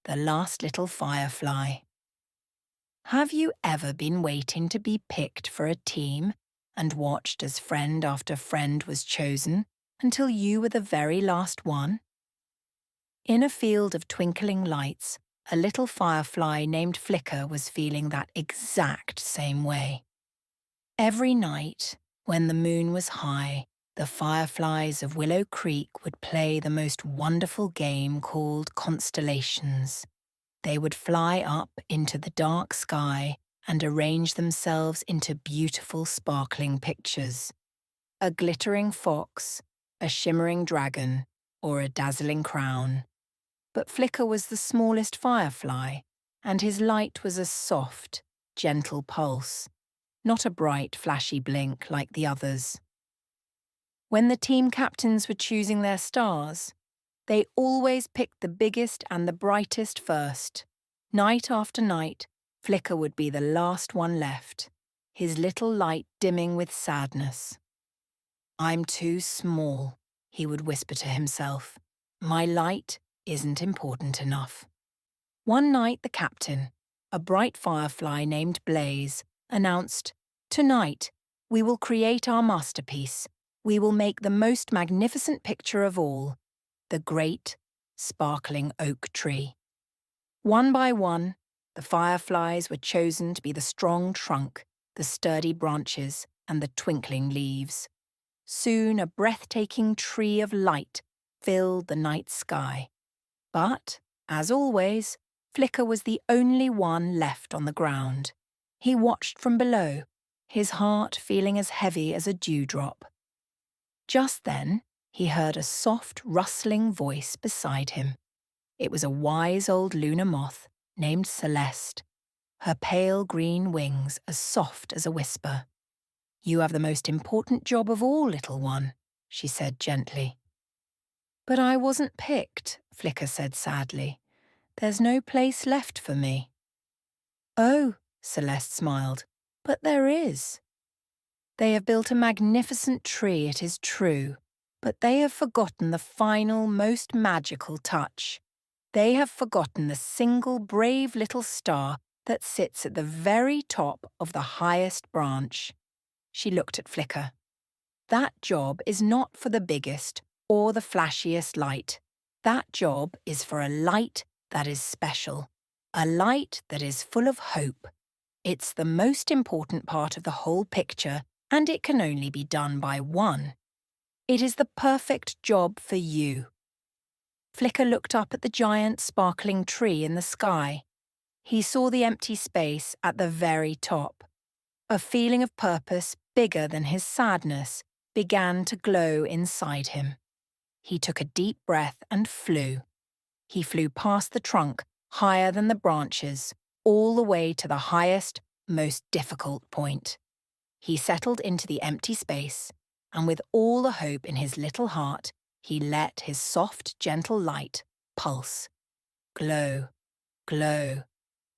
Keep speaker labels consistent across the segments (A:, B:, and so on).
A: the last little firefly. Have you ever been waiting to be picked for a team and watched as friend after friend was chosen until you were the very last one? In a field of twinkling lights, a little firefly named Flicker was feeling that exact same way. Every night, when the moon was high, the fireflies of Willow Creek would play the most wonderful game called constellations. They would fly up into the dark sky and arrange themselves into beautiful sparkling pictures. A glittering fox, a shimmering dragon, or a dazzling crown. But Flicker was the smallest firefly, and his light was a soft, gentle pulse, not a bright, flashy blink like the others. When the team captains were choosing their stars, they always picked the biggest and the brightest first. Night after night, Flicker would be the last one left, his little light dimming with sadness. "I'm too small," he would whisper to himself. "My light isn't important enough." One night the captain, a bright firefly named Blaze, announced, "Tonight, we will create our masterpiece. We will make the most magnificent picture of all, the great, sparkling oak tree." One by one, the fireflies were chosen to be the strong trunk, the sturdy branches, and the twinkling leaves. Soon a breathtaking tree of light filled the night sky. But, as always, Flicker was the only one left on the ground. He watched from below, his heart feeling as heavy as a dewdrop. Just then, he heard a soft, rustling voice beside him. It was a wise old lunar moth named Celeste, her pale green wings as soft as a whisper. "You have the most important job of all, little one," she said gently. "But I wasn't picked," Flicker said sadly. "There's no place left for me." "Oh," Celeste smiled, "but there is. They have built a magnificent tree, it is true, but they have forgotten the final, most magical touch. They have forgotten the single brave little star that sits at the very top of the highest branch." She looked at Flicker. "That job is not for the biggest or the flashiest light. That job is for a light that is special, a light that is full of hope. It's the most important part of the whole picture, and it can only be done by one. It is the perfect job for you." Flicker looked up at the giant sparkling tree in the sky. He saw the empty space at the very top. A feeling of purpose bigger than his sadness began to glow inside him. He took a deep breath and flew. He flew past the trunk, higher than the branches, all the way to the highest, most difficult point. He settled into the empty space, and with all the hope in his little heart, he let his soft, gentle light pulse. Glow, glow,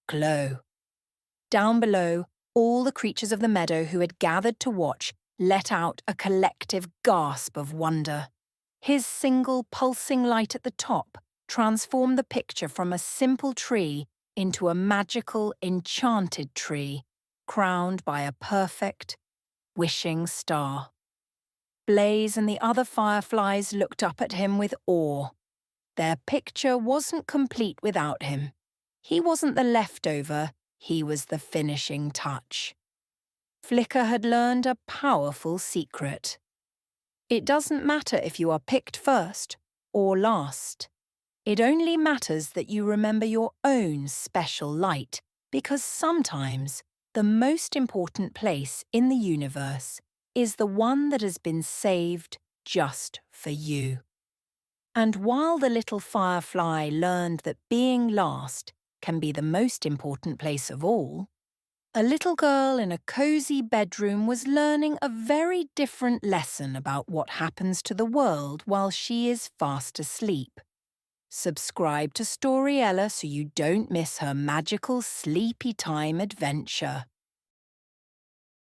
A: glow. Down below, all the creatures of the meadow who had gathered to watch let out a collective gasp of wonder. His single pulsing light at the top transformed the picture from a simple tree into a magical, enchanted tree, crowned by a perfect, wishing star. Blaze and the other fireflies looked up at him with awe. Their picture wasn't complete without him. He wasn't the leftover, he was the finishing touch. Flicker had learned a powerful secret. It doesn't matter if you are picked first or last. It only matters that you remember your own special light, because sometimes the most important place in the universe is the one that has been saved just for you. And while the little firefly learned that being last can be the most important place of all, a little girl in a cozy bedroom was learning a very different lesson about what happens to the world while she is fast asleep. Subscribe to Storiella so you don't miss her magical sleepy time adventure.